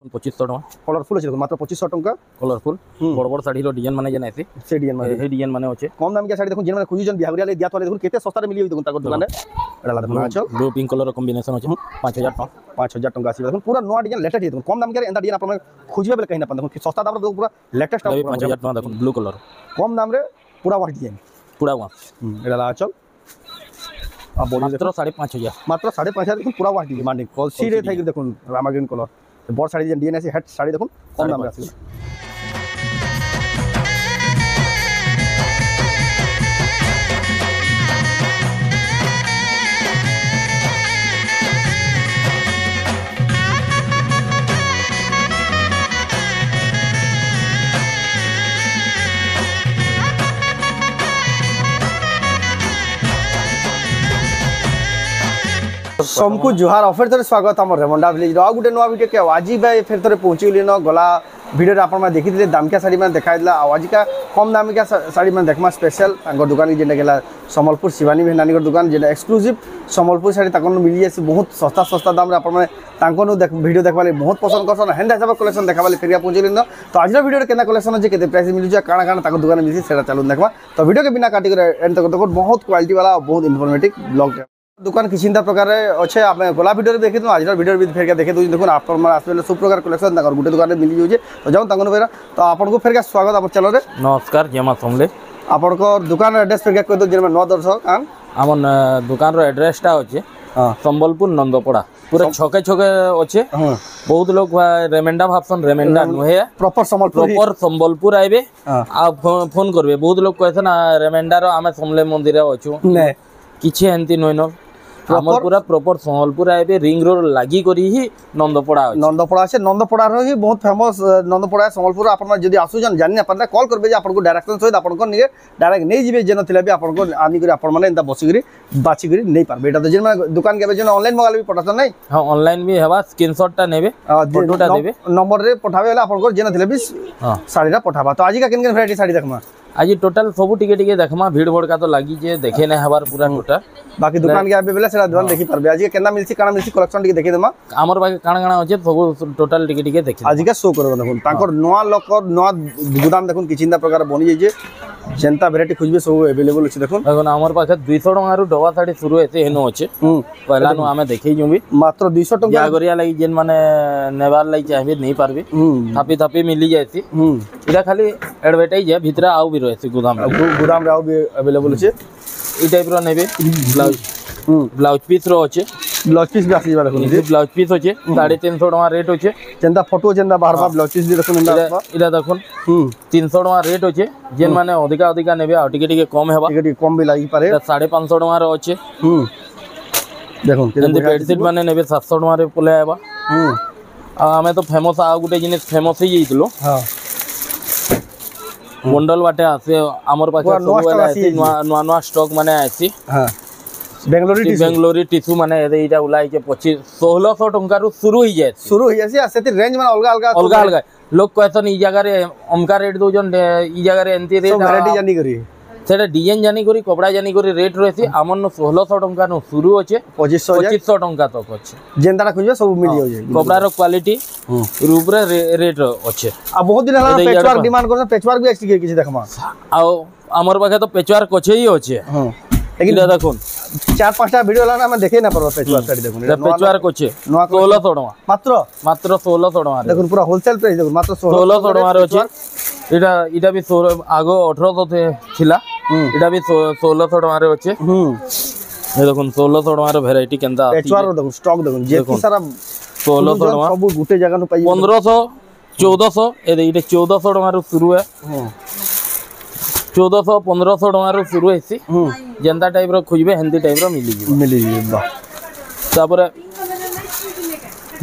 2500 टका कलरफुल अछि मात्र 2500 टका कलरफुल बड़ बड़ साड़ी रो डिजाइन माने जेना आसी से डिजाइन माने अच्छे कम दाम के साड़ी देखो जेन माने खुजी जन बिहागरिया ले दिया तो देखो केते सस्ता रे मिली देखो ताको दुकान एडा देखो आचल ब्लू पिंक कलर कॉम्बिनेशन अछि 5000 टका 5000 टका आसी देखो पूरा नवा डिजाइन लेटेस्ट देखो कम दाम के एंदा डिजाइन अपन खुजबे बेले कहीं ना देखो सस्ता दाम रो पूरा लेटेस्ट 5000 टका देखो ब्लू कलर कम दाम रे पूरा वाइट डिजाइन पूरा वा एडा आचल आ बॉडी मात्र 5500 मात्र 5500 देखो पूरा वाइट डिजाइन माने कलसी रे थाई देखो रामा ग्रीन कलर बड़ साड़ी डिजाइन आसी हेड साड़ी देखो कम दाम रे आसी सबको जुहार ऑफर थोड़े स्वागत आम रेमंडा विलेज आ गोटे नुआ वीडियो के आज फिर थोड़े पहुँची न गला वीडियो आप देखी दामिका साड़ी मैंने देखा आज का कम दामिका साड़ी मैंने देखमा स्पेशल दुकान की जेनटा सम्बलपुर शिवानी भेनानी दुकान जेना एक्सक्लूसिव सम्बलपुर साड़ी तक मिली जाए बहुत सस्ता सस्ता दाम वीडियो देखा बहुत पसंद करसन हेन्दा हिसाब कलेक्शन देखा फिर पहुँचली न तो आज वीडियो के कलेक्शन अच्छे के प्राइस मिलूँ काଣା काଣା दुकान मिली से चलू देखा तो वीडियो के बिना काटिक एंड तक देखो बहुत क्वालिटी वाला बहुत इनफॉर्मेटिव ब्लॉग दुकान किसी प्रकार अच्छे आप गला वीडियो देखी तो आज वीडियो भी फेर देखे दूसरी देखो आप सब प्रकार कलेक्शन गोटे दुकान में मिली जाए तो जाऊँ तक तो आपको फेर स्वागत आप चैनल नमस्कार जय मां समले आपण दुकान एड्रेस फेर कह दो जेन नौ दर्शक आम दुकान रो एड्रेसटा अच्छे संबलपुर नंदपड़ा पूरा छके छके अच्छे बहुत लोग रेमेंडा भापसन रेमेंडा नुहे प्रॉपर संबलपुर आइबे आ फोन करबे बहुत लोग कहथे ना रेमेंडा रो आमे समले मंदिर अछु किछि एंती नोइनो हमर पूरा प्रॉपर संबलपुर आइबे रिंग रोड लागी करी ही नंदपड़ा से नंदपड़ा रो ही बहुत फेमस नंदपड़ा संबलपुर आपण जदी आसु जन जानि ना पता कॉल करबे जे आपण को डायरेक्शन सहित आपण को निगे डायरेक्ट नै जिबे जेन थिला भी आपण को आनी करी आपण माने एंता बसी करी बाची करी नै पारबे एटा तो जेन माने दुकान के जेन ऑनलाइन मंगाले भी पठासन नै हां ऑनलाइन भी हेबा स्क्रीनशॉट नेबे फोटोटा देबे नंबर रे पठाबे वाला आपण को जेन थिला भी साड़ीरा पठाबा तो आज का केन वैरायटी साड़ी देखमा आज टोटल सब टिके देखमा भीड़ भड़का तो लागी जे देखे नै हबार पूरा टोटल बाकी दुकान के आबे बेला सेरा दुकान देखि परबे आज के केना मिलसी काना मिलसी कलेक्शन टिके देखि देमा हमर बाकी काना काना होचे सब टोटल टिके देखि आज का शो करबो देखुन ताकर नवा लोक नवा गुदाम देखुन किछिंदा प्रकार बनि जाय जे जेंता वैरायटी खुजबे सब अवेलेबल अछि देखुन हमर पाखे 200 टका रु डबा साड़ी शुरू हेते हेनो अछि पहला नु हमें देखै जुबी मात्र 200 टका जागरिया लागि जेन माने नेबार लागि चाहबे नै पारबे थापी थापी मिली जायसी इरा खाली एडवर्टाइज है भीतर आउ भी रहसी गुदाम रे आउ भी अवेलेबल अछि ई टाइप रो नेबे ब्लाउज पीस रो अछि ब्लाउज पीस भी आसी बारे ब्लाउज पीस अछि 350 टका रेट अछि जेंदा फोटो जेंदा बाहर बा ब्लाउज पीस भी देखुन इरा देखुन 300 टका रेट अछि जेन माने अधिका नेबे आ टिके कम हेबा टिके कम भी लागि पारे 550 टका रो अछि देखुन जेंदी बेडशीट माने नेबे 700 टका रे पले आबा आ हमें तो फेमस आ गुटे जिनिस फेमस ही जइतलो हां बंडल बाटे आसे हमर पाखे सब वाला आसी नवा स्टॉक माने आसी हां बेंगलोरी टिश्यू माने एटा उलाई के 1600 टका रु शुरू हो जाय से सेति रेंज माने अलगा अलगा लोग कहतन ई जगह रे अमका रेट दो जन ई जगह रे एंती रेट वैरायटी जानी करी सेटा डिजाइन जानी करी कपड़ा जानी करी रेट रहसी हमन 1600 टका नु शुरू होचे 2500 टका तक होचे जेंदारा खुजबे सब मिल जाय कपड़ा रो क्वालिटी रूप रे रेट होचे आ बहुत दिन हला पेचवर्क डिमांड करन पेचवर्क भी एक्चुअली किछि देखमा आ हमर पाखे तो पेचवर्क कोछे ही होचे हां लेकिन देखुन 4-5टा वीडियो लाना मैं देखे ना परबा पेचवर्क साड़ी देखुन पेचवर्क कोछे 1600 टका मात्र 1600 टका देखुन पूरा होलसेल प्राइस देखुन मात्र 1600 टका रे अछि इटा भी आगो 1800 थे थिला इटा भी 1600 टका रे अछि ये देखुन 1600 टका रे वैरायटी केंदा पेचवर्क देखुन स्टॉक देखुन जेती सारा 1600 टका सब गुटे जगह नु पाई 1500 1400 ए 1400 टका रे शुरू है 1400 1500 टका रो शुरू हेसी जेंता टाइप रो खुजबे हेंती टाइप रो मिली बा तापर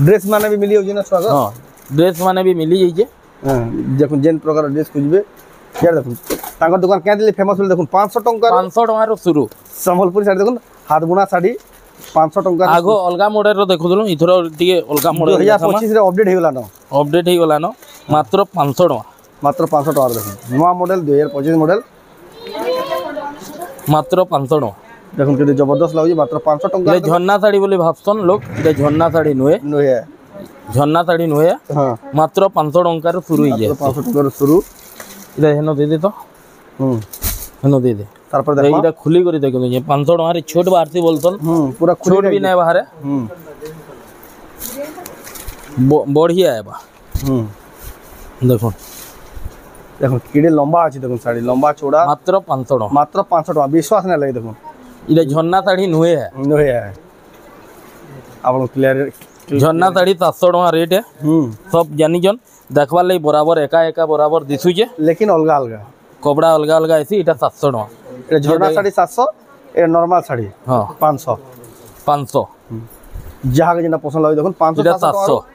ड्रेस माने भी मिली होजी ना स्वागत हां ड्रेस माने भी मिली जाई जे हां देखुन जेन प्रकार ड्रेस खुजबे यार देखुन तांकर दुकान के दिले फेमस देखुन 500 टका रो शुरू संबलपुर साड़ी देखुन हाथ बुना साड़ी 500 टका आगो अलगा मॉडल रो देखुदलो इथरो टिके अलगा मॉडल 2025 रे अपडेट हे गेला न मात्र 500 टका मात्र 500 टका देखुन नवा मॉडल 2025 मॉडल मात्र 500 टका देखुन केते जबरदस्त लागै मात्र 500 टका झन्ना साड़ी बोली भाबसन लोग ए झन्ना साड़ी नुहे झरना शाड़ी नुहे हां मात्र 500 टंका रो शुरू ही 500 टंका रो शुरू इधर हेनो दे दे तो हेनो दे दे तार पर देखो एटा खुली करी देखो ये 500 टंका रे छोट बाहरती बोलतन पूरा छोट भी नहीं बाहर बढ़िया है बा देखो देखो किडे लंबा अछि देखो साड़ी लंबा चौड़ा मात्र 500 टंका मात्र 500 टंका विश्वास नहीं लगे देखो इधर झरना शाड़ी नुहे है आप क्लियर झरना शाड़ी 700 टंका रेट है सब जानी जन देखवार लई बराबर एका एका बराबर दिसुचे लेकिन अलग अलग कपड़ा अलग अलग ऐसी इटा 700 टंका ए झरना साड़ी 700 ए नॉर्मल साड़ी हां 500 जहां के जेना पसंद लागे देखो 500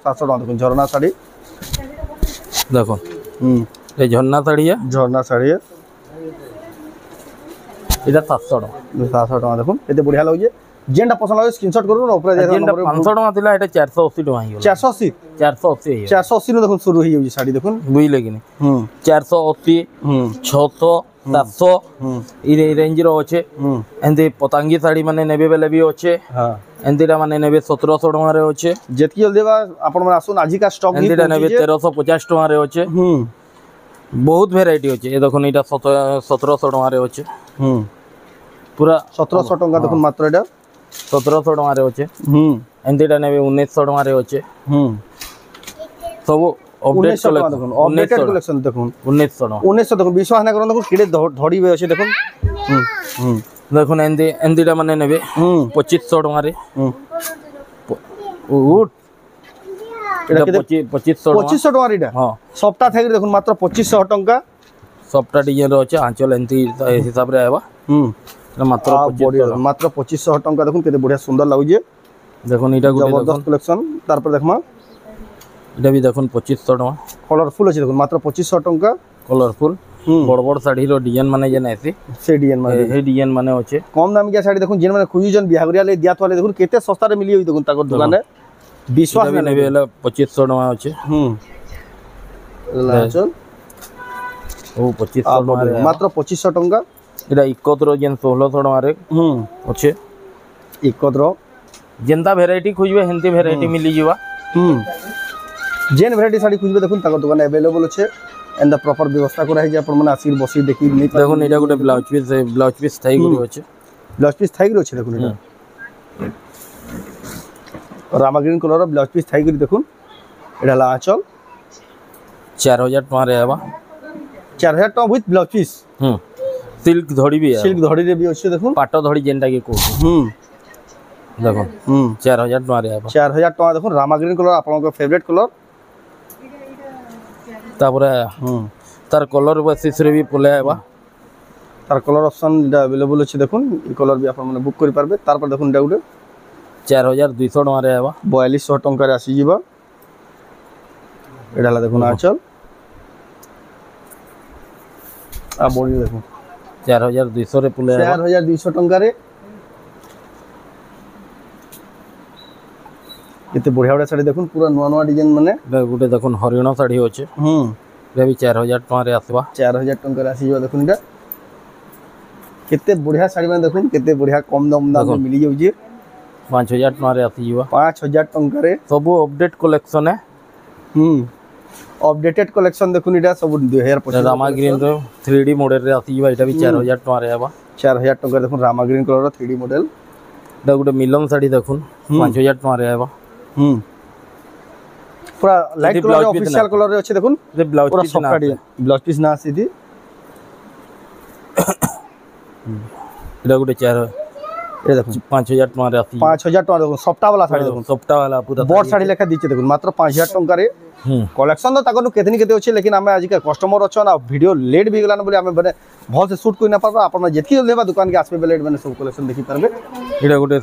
700 टंका देखो झरना साड़ी देखो ये झरना साड़ी है इटा 700 टंका देखो एते बढ़िया लागे जेंटा पसंद लागे स्क्रीनशॉट करू ऊपर दे जेंटा 500 टंका थिला एटा 480 टंका ही 480 नु देखो शुरू ही साड़ी देखो बुई लेकिन 480 600 700 ई रेंज रो अच्छे एंदी पतंगी साड़ी माने नेबे बेले भी अच्छे हां एंदीटा माने नेबे 1700 टंका रे अच्छे जेतकी जल्दी बा आपण माने आसुन आजि का स्टॉक एंदीटा नेबे 1350 टंका रे अच्छे बहुत वैरायटी अच्छे ये देखो इटा 1700 टंका रे अच्छे पूरा 1700 टंका देखो मात्र एटा 1700 टंका रे अच्छे एंदीटा नेबे 1900 टंका रे अच्छे सब अपडेट कलेक्शन देखो 1900 देखो विश्वास ना करो देखो किडे धड़ी बे अछि देखो देखो एंदीटा माने नेबे 2500 टंका रे उट एटा 2500 टंका रे हां सप्ताह थाई देखो मात्र 2500 टंका सप्ताह डिजाइन रो अछि आंचल एंती हिसाब रे आबा मात्र 2500 टंका देखो केते बढ़िया सुंदर लागुजे देखो इटा गुटे जबरदस्त कलेक्शन तार पर देखमा इटा भी देखो 2500 टंका कलरफुल अछि देखो मात्र 2500 टंका कलरफुल बड़ बड़ साड़ी रो डिजाइन माने जे नाइसी से डिजाइन माने अछि कम दाम के साड़ी देखो जेन माने खुजी जन बिहागरिया ले दिया तले देखो केते सस्ता रे मिली देखो ताको दुकान रे विश्वास ने नेबे 2500 टंका अछि चल ओ 2500 टंका मात्र 2500 टंका इटा 71 रो जेन 1600 टंका रे अछि 71 रो जेंता वैरायटी खोजबे हेंती वैरायटी मिली जीवा जेन वैरायटी साड़ी खोजबे देखो ताको दुकान अवेलेबल अछि एंड द प्रॉपर व्यवस्था करा है जे अपन मन आसीर बसी देखि नै देखो एटा गुटे ब्लाउज पीस थाई गुरी अछि देखो एटा रामा ग्रीन कलर रो ब्लाउज पीस थाई गुरी देखो एटा ला आंचल 4000 टका रे आबा 4000 टका विथ ब्लाउज पीस सिल्क धड़ी भी है सिल्क धड़ी रे भी अछि देखो पाटो धड़ी जेंटा के को देखो 4000 टका रे आबा 4000 टका देखो रामा ग्रीन कलर आपन को फेवरेट कलर तापरे तार कलर बेसिस रे भी पले आबा तार कलर ऑप्शन इटा अवेलेबल अछि देखुन ई कलर भी आपन माने बुक करि पारबे तार पर देखुन इटा गुटे 4200 टका रे आबा 4200 टका रे आसी जीवा एडाला देखुन आचल आ बोली देखुन 4200 रे पले 4200 टका रे केते बढ़िया बढ़िया साड़ी देखुन पूरा नवा नवा डिजाइन माने गुटे देखुन हरिण साड़ी होचे रे भी 4000 टका रे आसबा 4000 टका रे आसी जो देखुन इटा केते बढ़िया साड़ी माने देखुन केते बढ़िया कम दाम में मिली जाउजे 5000 टका रे आसी जीवा 5000 टका रे सब अपडेट कलेक्शन है अपडेटेड कलेक्शन देखुन इटा सब 2025 रामा ग्रीन रो 3D मॉडल रे आसी जीवा इटा भी 4000 टका रे आबा 4000 टका देखुन रामा ग्रीन कलर रो 3D मॉडल दा गुटे मिलन साड़ी देखुन 5000 टका रे आबा पूरा लाइट कलर ऑफिशियल कलर रे अछि देखुन जे ब्लाउज पीस ना सीधी एटा गुटे 4 ए देखुन 5000 टका रे आसी 5000 टका देखुन सप्ताह वाला साड़ी देखुन सप्ताह वाला पूरा बोर्ड साड़ी लेखा दिचे देखुन मात्र 5000 टका रे कलेक्शन तो ताको केतनी केते अछि लेकिन हमें आज के कस्टमर अछन आ वीडियो लेट भी गलान बोली हमें बने बहुत से शूट कोइ ना पाबा अपन जेतकी लेबा दुकान के आसबे लेट बने सब कलेक्शन देखि पारबे एटा गुटे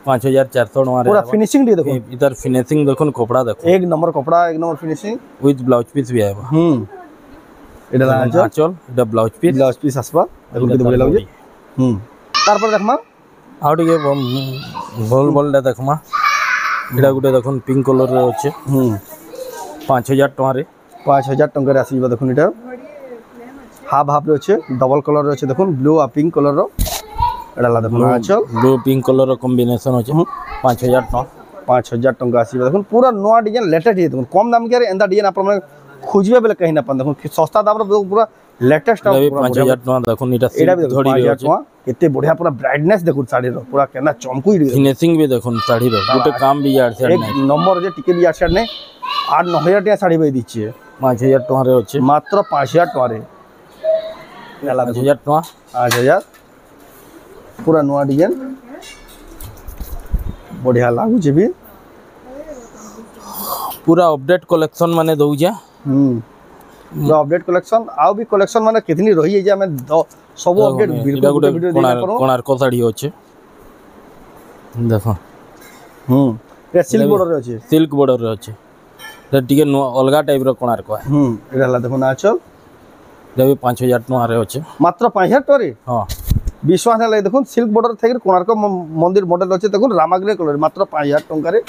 5400 टका रे पूरा फिनिशिंग दे देखो इधर फिनिशिंग देखो कपड़ा देखो एक नंबर कपड़ा एक number finishing with blouse piece भी आबा एटा आंचल एटा ब्लाउज पीस आसबा देखो केते बढ़िया लागे तार पर देखमा आउ टिके बोल बोल दे देखमा एटा गुटे देखो पिंक कलर रे अछि 5000 टका रे 5000 टका रे आसीबा देखो एटा हाफ हाफ रे अछि डबल कलर रे अछि देखो ब्लू आ पिंक कलर रो एडा ला देखो आंचल ब्लू पिंक कलर रो कॉम्बिनेशन अछि 5000 टका 5000 टंका आसी देखो पूरा नया डिजाइन लेटेस्ट है देखो कम दाम के एंदा डिजाइन आप मन खोजबे बेले कहीं ना पान देखो सस्ता दाम रो पूरा लेटेस्ट 5000 टका देखो एटा धड़ी रे टका केते बढ़िया पूरा ब्राइटनेस देखो साड़ी रो पूरा केना चमकुई फिनिशिंग भी देखो साड़ी रो गोटे काम भी यार से एक नंबर जे टिके भी यार से नै 8-9000 टका साड़ी बई दिछे 5000 टका रे अछि मात्र 5000 टका रे 5000 टका 5000 पूरा नया डिजाइन बढ़िया लागू जे भी पूरा अपडेट कलेक्शन माने दउ जा पूरा अपडेट कलेक्शन आउ भी कलेक्शन माने कितनी रही जे हमें सब अपडेट वीडियो देना करो कोणार्क साड़ी अछि देखो ए सिल्क बॉर्डर रे अछि सिल्क बॉर्डर रे अछि त टिके अलगा टाइप रो कोणार्क है एला देखो ना चल जब 5000 टका रे अछि मात्र 5000 टका रे हां विश्वास ना देखो सिल्क बॉर्डर थे कोणार्क मंदिर मॉडल अछि देखो रामाग्रे कलर मात्र 5000 टका रे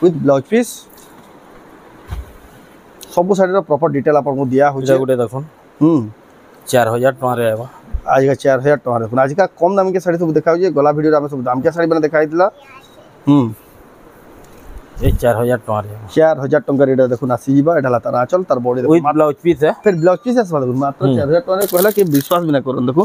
विथ ब्लाउज पीस सब साड़ी रो प्रॉपर डिटेल आपन को दिया हो गुटे देखो 4000 टका रे आबा आज का 4000 टका देखो आज का कम दाम के साड़ी सब देखाउ जे गला वीडियो रे हम सब दाम के साड़ी बना देखाई दिला ए 4000 टका रे 4000 टका रे देखो ना सीबा एडा तारा चल तार बॉडी देखो विथ ब्लाउज पीस है फिर ब्लाउज पीस है देखो मात्र 4000 टका रे कहला कि विश्वास भी ना करन देखो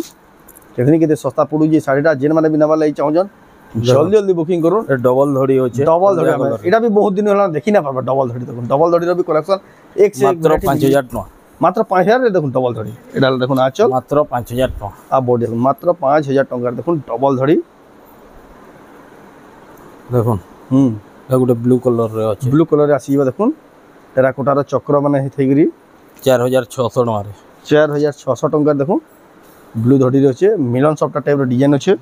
केतनी केते सस्ता पड़ू जे साड़ीटा जेन माने बिना वाला चाहू जन जल्दी जल्दी बुकिंग करो डबल धड़ी होचे डबल धड़ी एटा भी बहुत दिन होला देखि ना पाबा डबल धड़ी देखो डबल धड़ी रो भी कलेक्शन एक से मात्र 5000 टका मात्र 5000 रे देखो डबल धड़ी एडा देखो ना चल मात्र 5000 टका आ बॉडी देखो मात्र 5000 टका देखो डबल धड़ी देखो ए गुटे ब्लू कलर रे अछि ब्लू कलर रे आसीबा देखो टेराकोटा रो चक्र माने हेथैगिरी 4600 टका रे 4600 टका देखो ब्लू धड़ी रे अछि मिलन सफ्ट टाइप रो डिजाइन अछि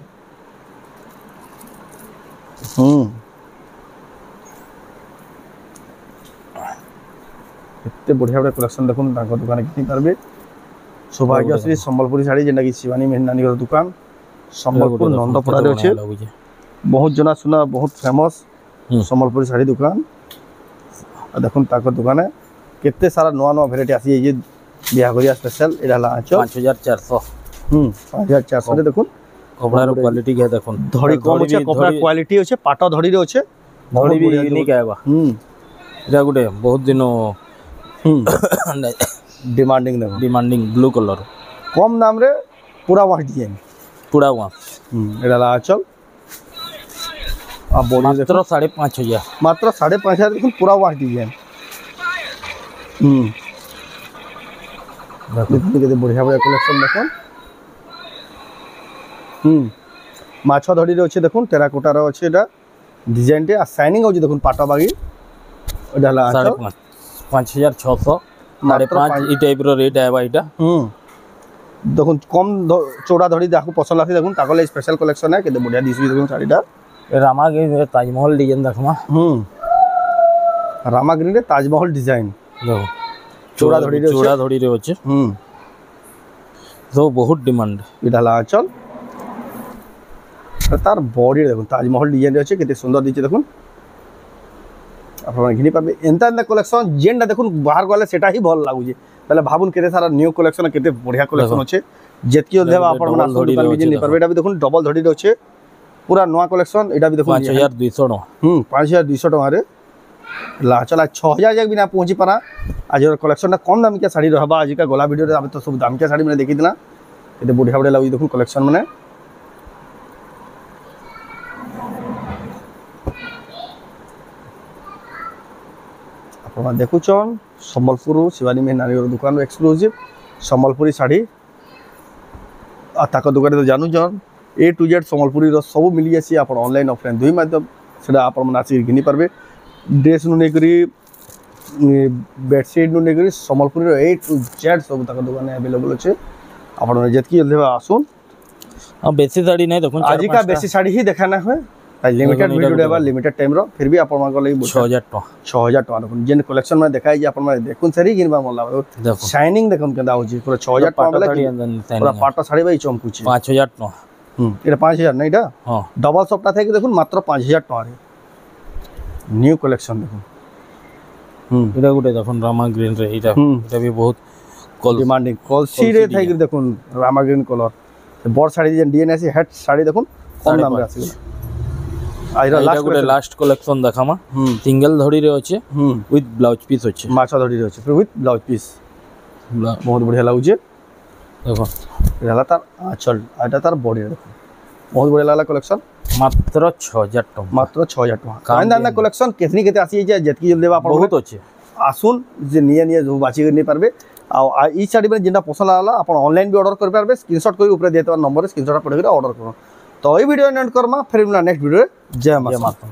एते बढ़िया बढ़िया कलेक्शन देखो ताको दुकान किनी पारबे सौभाग्यश्री संबलपुरी साड़ी जेना कि शिवानी मेहनानी रो दुकान संबलपुर नंदपड़ा रे अछि बहुत जना सुना बहुत फेमस संबलपुरी साड़ी दुकान देखो ताको दुकान है केते सारा नवा नवा वैरायटी आसी जे बियाह करिया स्पेशल एडा ला 5400 5400 रे देखो कपड़ा रो क्वालिटी के देखो धड़ी कम छै कपड़ा क्वालिटी होचे पाटो धड़ी रे होचे धड़ी भी यूनिक आबा एटा गुटे बहुत दिनो डिमांडिंग देखो डिमांडिंग ब्लू कलर कम दाम रे पूरा वाह डिजाइन पूरा वाह एडा ला चल आ बॉडी मात्र 5500 मात्र 5500 देखो पूरा वाह डिजाइन देखो केते बढ़िया बढ़िया कलेक्शन देखो माछ धड़ी रे अछि देखो टेराकोटा रो अछि एटा डिजाइन टे आ शाइनिंग होछि देखो पाटा बागी एडा ला 5600 5.5 ई टाइप रो रेट आबा इटा देखो कम चौड़ा धड़ी जाको पसंद लासी देखो ताको स्पेशल कलेक्शन है केते बढ़िया दिसबी देखो साड़ीटा रामाग्रीन ताजमहल डिजाइन देखमा रामाग्रीन रे ताजमहल डिजाइन देखो चौड़ा धड़ी रे अछि तो बहुत डिमांड इडा ला चल तार बॉडी देखो ताजमहल डिजाइन रे अछि केते सुंदर दिछि देखो आपण घिनी पाबे एंता एंता कलेक्शन जेंडा देखो बाहर गले सेटा ही भल लागु जे पहले भाबुन केते सारा न्यू कलेक्शन केते बढ़िया कलेक्शन अछि जेतकी देबा आपण ना दुकान भी नि परबे एटा भी देखो डबल धड़ी रे अछि पूरा नया कलेक्शन एटा भी देखो 5200 टका 5200 टका रे ला चला 6000 जक बिना पहुंची पारा आज कलेक्शन ना कम दाम के साड़ी रहबा आज का गोला वीडियो रे अब तो सब दाम के साड़ी मैंने देखि दिला केते बढ़िया बढ़िया लागु देखो कलेक्शन माने आपण देखु छन संबलपुर शिवानी मेहनानी रो दुकान एक्सक्लूसिव संबलपुरी साड़ी आ ताको दुकान तो जानू जन ए टू जेड संबलपुरी रो सब मिली जासी आपण ऑनलाइन ऑफलाइन दुई माध्यम सेडा आपण मन आसी घिनी परबे ड्रेस नु नेकरी बेडशीट नु नेकरी संबलपुरी रो ए टू जेड सब ताको दुकान अवेलेबल अछि आपण जेतकी जल्दी आसुन आ बेसी साड़ी नै देखो आज का बेसी साड़ी ही देखाना है लिमिटेड वीडियो देबा लिमिटेड टाइम रो फिर भी आपण माको लई 6000 टका 6000 टका देखो जेन कलेक्शन में देखाई जे आपण में देखुन सारी गिनबा मोला देखो शाइनिंग देखम केदा होची पूरा 6000 टका वाला पूरा पाटा साड़ी भाई चमकुची 5000 टका एटा 5000 नै एटा हां डबल सप्ताह थे कि देखुन मात्र 5000 टका रे न्यू कलेक्शन देखो एटा गुटे देखो रामा ग्रीन रे एटा भी बहुत डिमांडिंग कलसी रे थे कि देखुन रामा ग्रीन कलर बड़ साड़ी जे डीएनएस हेड साड़ी देखुन कम दाम रे आसी आइरा एटा लास्ट गुटे लास्ट कलेक्शन देखामा सिंगल धड़ी रे अछि विथ ब्लाउज पीस अछि माछा धड़ी रे अछि फिर विथ ब्लाउज पीस बहुत बढ़िया लागुचे देखो रहला तार आचल आटा तार बॉडी देखो बहुत बढ़िया लागला कलेक्शन मात्र 6000 टका मात्र 6000 टका कान दाना कलेक्शन केतनी केते आसी जे जतकी जल्दी देबा बहुत अछि आसुन जे निये जो बाची नहीं पारबे आ ई साड़ी में जेना पसंद आला अपन ऑनलाइन भी ऑर्डर कर पारबे स्क्रीनशॉट कोई ऊपर देतवा नंबर स्क्रीनशॉट पड़ के ऑर्डर करो तो ई वीडियो एंड करमा फिर नेक्स्ट वीडियो जय माता।